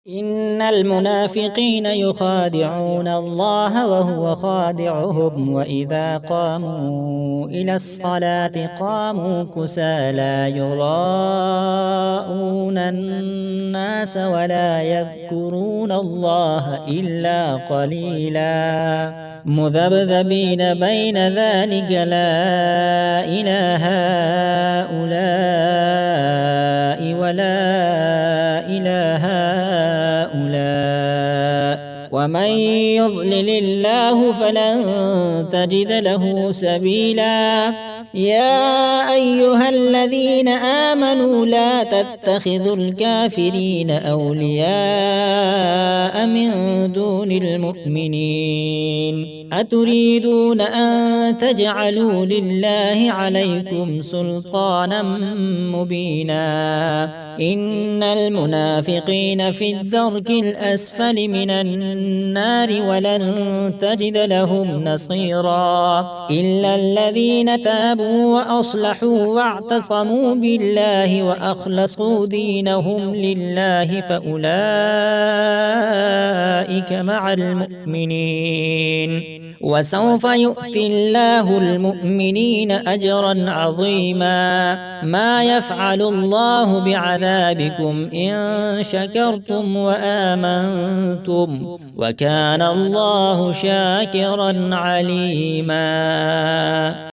إن المنافقين يخادعون الله وهو خادعهم وإذا قاموا إلى الصلاة قاموا كسالى يراءون الناس ولا يذكرون الله إلا قليلا مذبذبين بين ذلك لا إله هؤلاء ولا إله هؤلاء ومن يضلل الله فلن تجد له سبيلا يا أيها الذين آمنوا لا تتخذوا الكافرين أولياء من دون المؤمنين أتريدون أن تجعلوا لله عليكم سلطانا مبينا إن المنافقين في الدرك الأسفل من النار ولن تجد لهم نصيرا إلا الذين تابوا وأصلحوا واعتصموا بالله وأخلصوا دينهم لله فأولئك مع المؤمنين وسوف يؤتي الله المؤمنين أجرا عظيما ما يفعل الله بعذابكم إن شكرتم وآمنتم وكان الله شاكرا عليما.